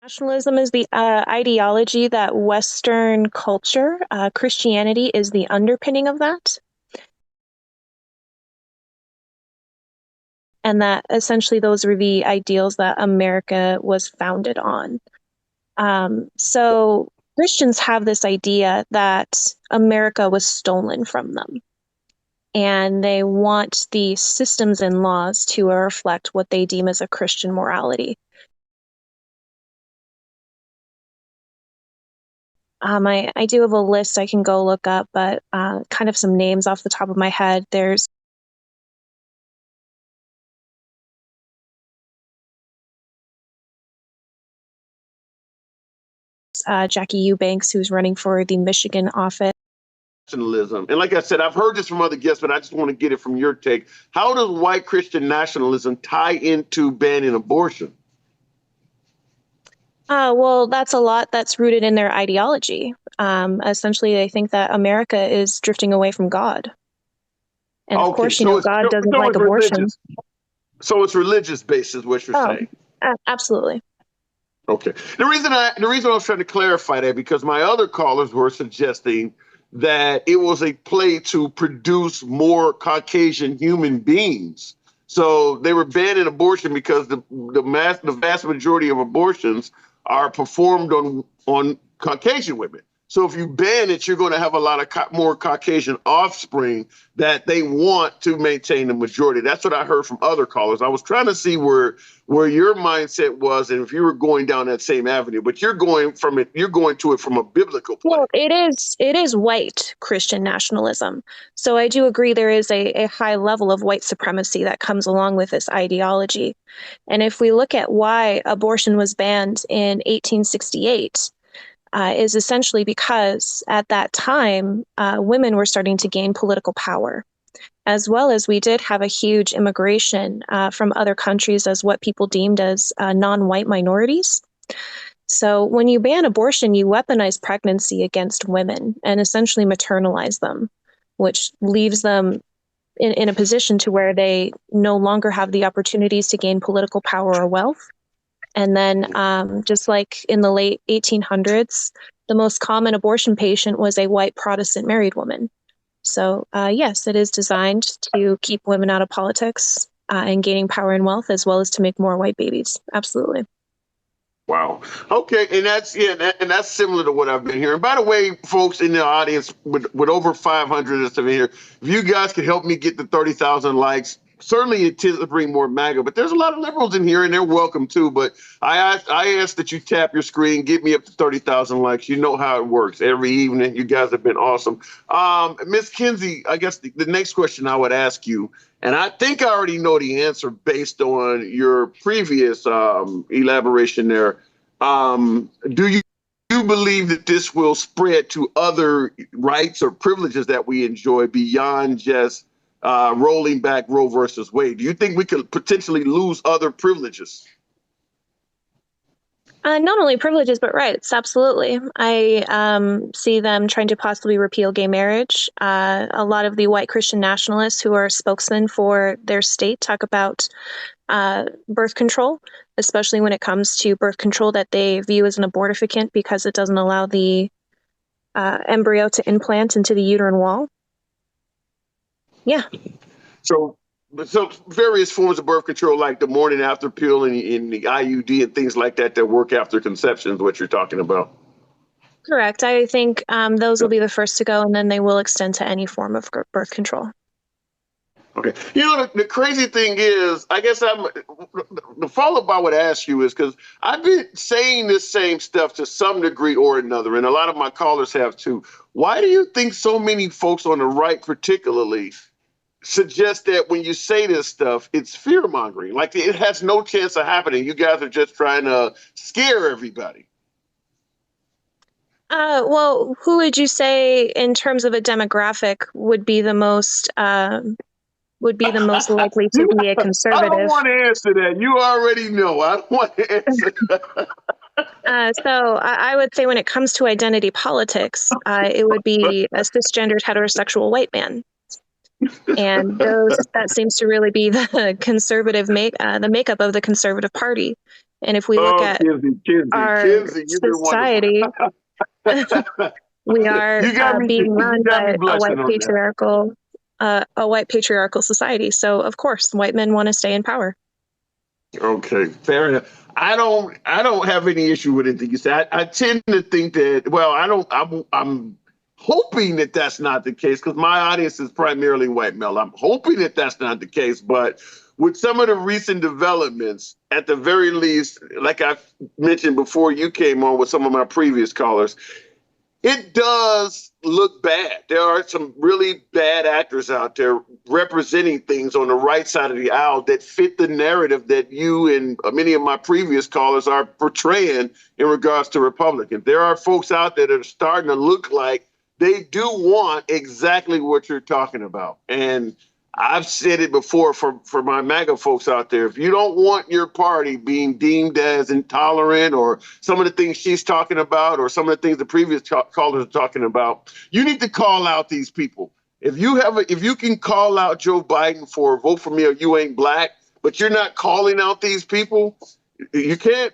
Nationalism is the ideology that Western culture, Christianity is the underpinning of that. And that essentially those were the ideals that America was founded on. So Christians have this idea that America was stolen from them. And they want the systems and laws to reflect what they deem as a Christian morality. I do have a list I can go look up, but kind of some names off the top of my head. There's Jackie Eubanks, who's running for the Michigan office. Nationalism. And like I said, I've heard this from other guests, but I just want to get it from your take. How does white Christian nationalism tie into banning abortion? Well, that's a lot that's rooted in their ideology. Essentially, they think that America is drifting away from God. And of course, God doesn't like abortion. Religious. So it's religious based is what you're saying. Absolutely. Okay. The reason I was trying to clarify that because my other callers were suggesting that it was a play to produce more Caucasian human beings. So they were banning abortion because the vast majority of abortions are performed on Caucasian women. So if you ban it, you're going to have a lot of more Caucasian offspring that they want to maintain the majority. That's what I heard from other callers. I was trying to see where your mindset was and if you were going down that same avenue, but you're going to it from a biblical point. Well, it is white Christian nationalism. So I do agree there is a high level of white supremacy that comes along with this ideology. And if we look at why abortion was banned in 1868, is essentially because at that time, women were starting to gain political power, as well as we did have a huge immigration from other countries as what people deemed as non-white minorities. So when you ban abortion, you weaponize pregnancy against women and essentially maternalize them, which leaves them in a position to where they no longer have the opportunities to gain political power or wealth. And then just like in the late 1800s, the most common abortion patient was a white Protestant married woman. So yes, it is designed to keep women out of politics and gaining power and wealth, as well as to make more white babies. Absolutely. Wow. Okay. And that's similar to what I've been hearing. By the way, folks in the audience with over 500 of us in here, if you guys could help me get the 30,000 likes, certainly it tends to bring more MAGA, but there's a lot of liberals in here and they're welcome too. But I ask that you tap your screen, get me up to 30,000 likes. You know how it works every evening. You guys have been awesome. Ms. Kinsey, I guess the next question I would ask you, and I think I already know the answer based on your previous elaboration there. Do you believe that this will spread to other rights or privileges that we enjoy beyond just rolling back Roe versus Wade? Do you think we could potentially lose other privileges? Not only privileges, but rights. Absolutely. I see them trying to possibly repeal gay marriage. A lot of the white Christian nationalists who are spokesmen for their state talk about birth control, especially when it comes to birth control that they view as an abortificant because it doesn't allow the embryo to implant into the uterine wall. Yeah. So various forms of birth control, like the morning after pill and the IUD and things like that work after conception is what you're talking about. Correct. I think those will be the first to go, and then they will extend to any form of birth control. Okay. You know, the crazy thing is, I guess the follow-up I would ask you is because I've been saying this same stuff to some degree or another, and a lot of my callers have too. Why do you think so many folks on the right particularly suggest that when you say this stuff, it's fear mongering? Like it has no chance of happening. You guys are just trying to scare everybody. Well, who would you say in terms of a demographic would be the most likely to be a conservative? I don't want to answer that. You already know. I don't want to answer that. So I would say when it comes to identity politics, it would be a cisgendered heterosexual white man. And that seems to really be the conservative the makeup of the Conservative Party. And if we look Oh, at our Kinsey, you've been wonderful. society, we are being You run got me by blushing on that. a white patriarchal society. So of course, white men want to stay in power. Okay, fair enough. I don't have any issue with anything you said. I tend to think that, well, I don't, I'm hoping that that's not the case because my audience is primarily white male. I'm hoping that that's not the case, but with some of the recent developments, at the very least, like I mentioned before you came on with some of my previous callers, it does look bad. There are some really bad actors out there representing things on the right side of the aisle that fit the narrative that you and many of my previous callers are portraying in regards to Republicans. There are folks out there that are starting to look like they do want exactly what you're talking about. And I've said it before for my MAGA folks out there. If you don't want your party being deemed as intolerant or some of the things she's talking about or some of the things the previous callers are talking about, you need to call out these people. If you can call out Joe Biden for vote for me or you ain't black, but you're not calling out these people, you can't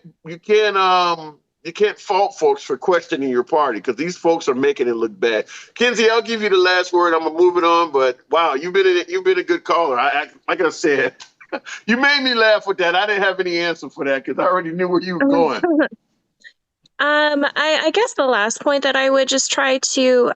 fault folks for questioning your party because these folks are making it look bad. Kinsey, I'll give you the last word. I'm gonna move it on, but wow, you've been a good caller. Like I said, you made me laugh with that. I didn't have any answer for that because I already knew where you were going. I guess the last point that I would just try to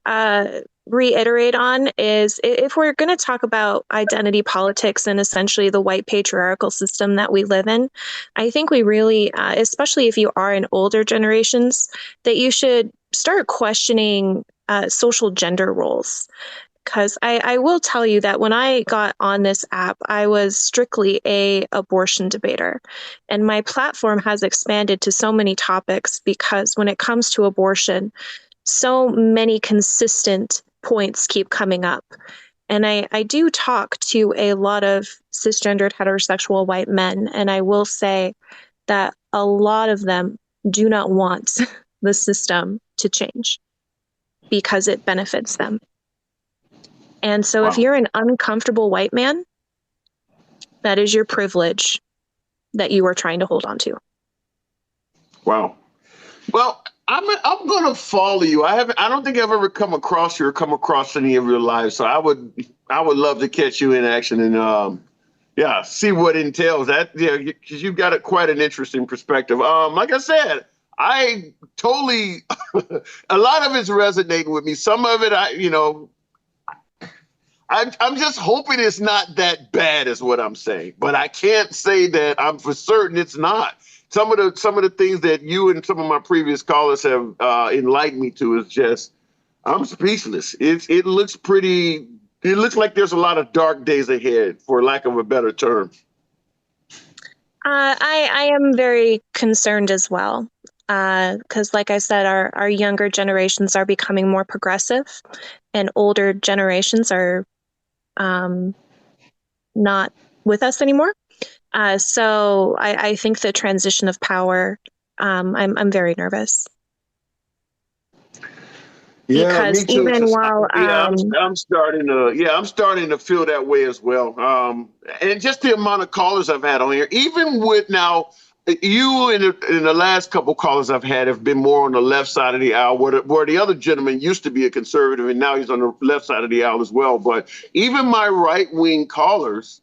reiterate on is if we're going to talk about identity politics and essentially the white patriarchal system that we live in, I think we really, especially if you are in older generations, that you should start questioning social gender roles. Because I will tell you that when I got on this app, I was strictly a abortion debater. And my platform has expanded to so many topics because when it comes to abortion, so many consistent points keep coming up. And I do talk to a lot of cisgendered heterosexual white men, and I will say that a lot of them do not want the system to change because it benefits them. And so if you're an uncomfortable white man, that is your privilege that you are trying to hold on to. Wow. Well, I'm gonna follow you. I don't think I've ever come across you or come across any of your lives. So I would love to catch you in action and see what entails that. Yeah, because you've got quite an interesting perspective. Like I said, I totally a lot of it's resonating with me. Some of it I'm just hoping it's not that bad, is what I'm saying. But I can't say that I'm for certain it's not. Some of the things that you and some of my previous callers have enlightened me to is just I'm speechless. It looks pretty. It looks like there's a lot of dark days ahead, for lack of a better term. I am very concerned as well. Because like I said, our younger generations are becoming more progressive and older generations are not with us anymore. So I think the transition of power, I'm very nervous. Yeah, because me too. even while I'm starting to feel that way as well. And just the amount of callers I've had on here, even with now you in the last couple callers I've had have been more on the left side of the aisle, where the other gentleman used to be a conservative and now he's on the left side of the aisle as well. But even my right wing callers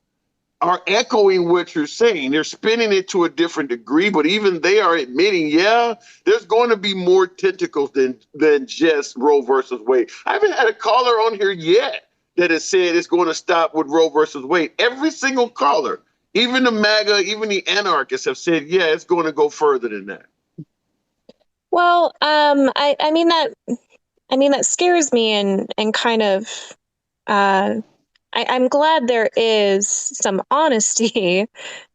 are echoing what you're saying. They're spinning it to a different degree, but even they are admitting, yeah, there's going to be more tentacles than just Roe versus Wade. I haven't had a caller on here yet that has said it's going to stop with Roe versus Wade. Every single caller, even the MAGA, even the anarchists have said, yeah, it's going to go further than that. Well, I mean that scares me and kind of I'm glad there is some honesty,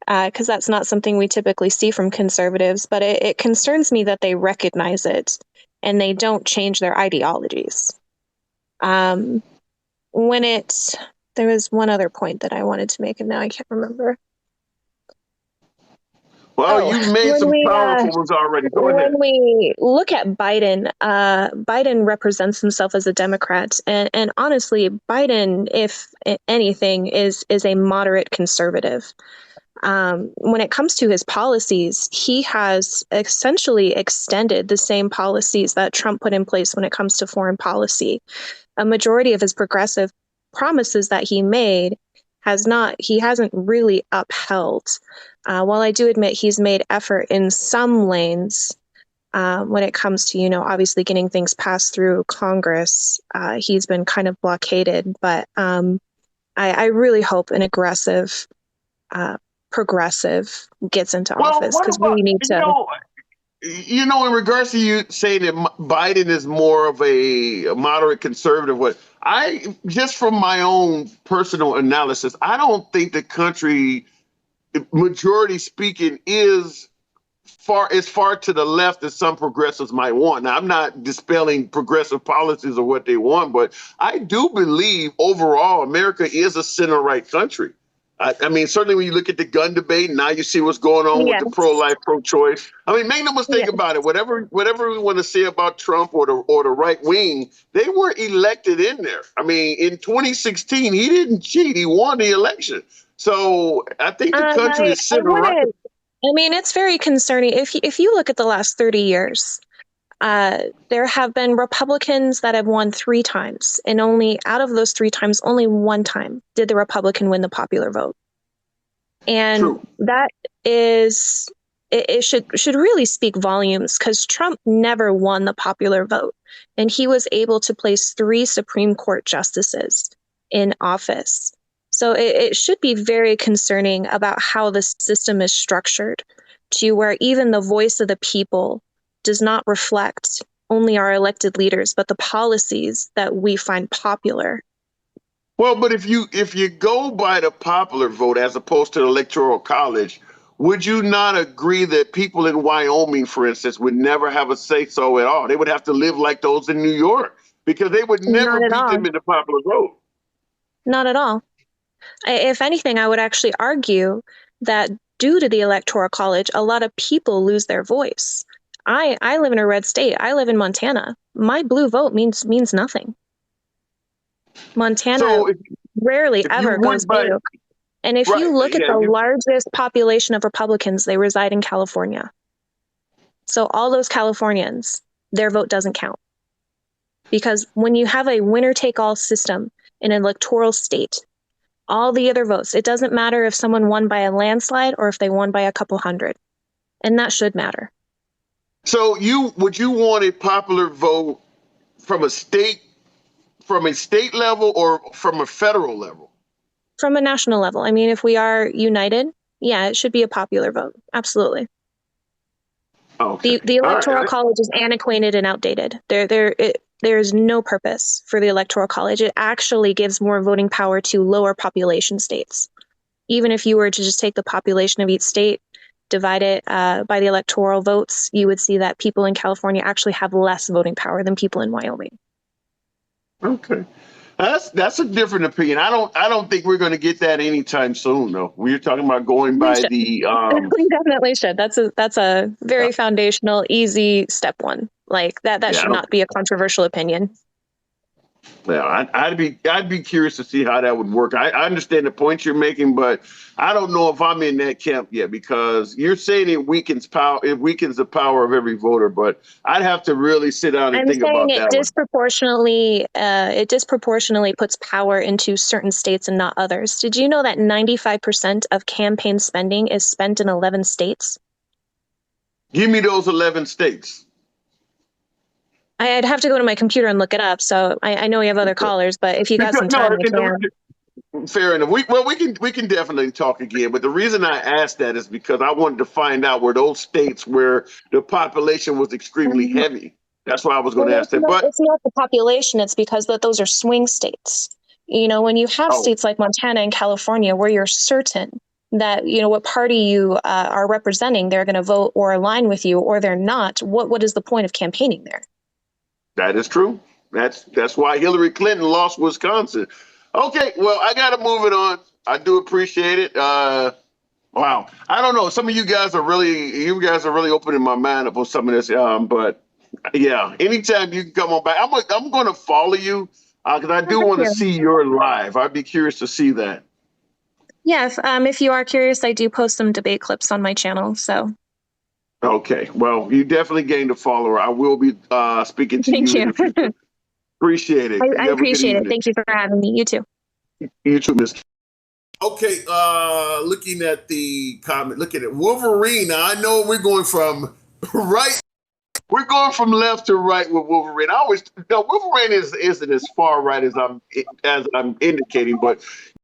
because that's not something we typically see from conservatives, but it concerns me that they recognize it and they don't change their ideologies. There was one other point that I wanted to make and now I can't remember. Well, you made some powerful ones already. Go ahead. When we look at Biden, Biden represents himself as a Democrat, and honestly, Biden, if anything, is a moderate conservative. When it comes to his policies, he has essentially extended the same policies that Trump put in place when it comes to foreign policy. A majority of his progressive promises that he made he hasn't really upheld. While I do admit he's made effort in some lanes, when it comes to, obviously getting things passed through Congress, he's been kind of blockaded. But I really hope an aggressive progressive gets into office, because we need to. In regards to you saying that Biden is more of a moderate conservative, just from my own personal analysis, I don't think the country, majority speaking, is far to the left as some progressives might want. Now, I'm not dispelling progressive policies or what they want, but I do believe overall America is a center-right country. I mean, certainly when you look at the gun debate, now you see what's going on with the pro-life, pro-choice. I mean, make no mistake about it. Whatever we want to say about Trump or the right wing, they were elected in there. I mean, in 2016, he didn't cheat. He won the election. So I think the country is center-right. I mean, it's very concerning. If you look at the last 30 years, there have been Republicans that have won 3 times, and only out of those 3 times, only 1 time did the Republican win the popular vote. And True. That is, it should really speak volumes, because Trump never won the popular vote, and he was able to place 3 Supreme Court justices in office. So it should be very concerning about how the system is structured, to where even the voice of the people does not reflect only our elected leaders, but the policies that we find popular. Well, but if you go by the popular vote as opposed to the Electoral College, would you not agree that people in Wyoming, for instance, would never have a say-so at all? They would have to live like those in New York, because they would never beat them in the popular vote. Not at all. If anything, I would actually argue that due to the Electoral College, a lot of people lose their voice. I live in a red state. I live in Montana. My blue vote means nothing. Montana rarely ever goes blue. And if you look at the largest population of Republicans, they reside in California. So all those Californians, their vote doesn't count. Because when you have a winner-take-all system in an electoral state, all the other votes, it doesn't matter if someone won by a landslide or if they won by a couple hundred. And that should matter. So would you want a popular vote from a state level or from a federal level? From a national level. I mean, if we are united, yeah, it should be a popular vote. Absolutely. Okay. The Electoral College is antiquated and outdated. There is no purpose for the Electoral College. It actually gives more voting power to lower population states. Even if you were to just take the population of each state, divide it by the electoral votes, you would see that people in California actually have less voting power than people in Wyoming. Okay. That's a different opinion. I don't think we're going to get that anytime soon, though. We're talking about going by the. We definitely should. That's a very foundational, easy step 1. Like that should not be a controversial opinion. Well, I'd be curious to see how that would work. I understand the points you're making, but I don't know if I'm in that camp yet, because you're saying it weakens power. It weakens the power of every voter, but I'd have to really sit down and think about that. It disproportionately puts power into certain states and not others. Did you know that 95% of campaign spending is spent in 11 states? Give me those 11 states. I'd have to go to my computer and look it up. So I know we have other callers, but if you got some time, fair enough. We can definitely talk again. But the reason I asked that is because I wanted to find out where those states where the population was extremely heavy. That's why I was going to ask that. But it's not the population. It's because those are swing states. When you have states like Montana and California, where you're certain that, what party you are representing, they're going to vote or align with you, or they're not. What is the point of campaigning there? That is true. That's why Hillary Clinton lost Wisconsin. Okay, well, I got to move it on. I do appreciate it. Wow. I don't know. Some of you guys are really opening my mind up on some of this. But yeah, anytime you can come on back, I'm going to follow you because I do want to see your live. I'd be curious to see that. Yeah, if you are curious, I do post some debate clips on my channel. So Okay, well, you definitely gained a follower. I will be speaking to thank you in you. the future. Appreciate it. I You have a good appreciate it. evening. Thank you for having me. You too. You too, Miss. Okay, looking at the comment, looking at Wolverine. Now I know we're going from right, we're going from left to right with Wolverine. I always, no, Wolverine isn't as far right as I'm indicating, but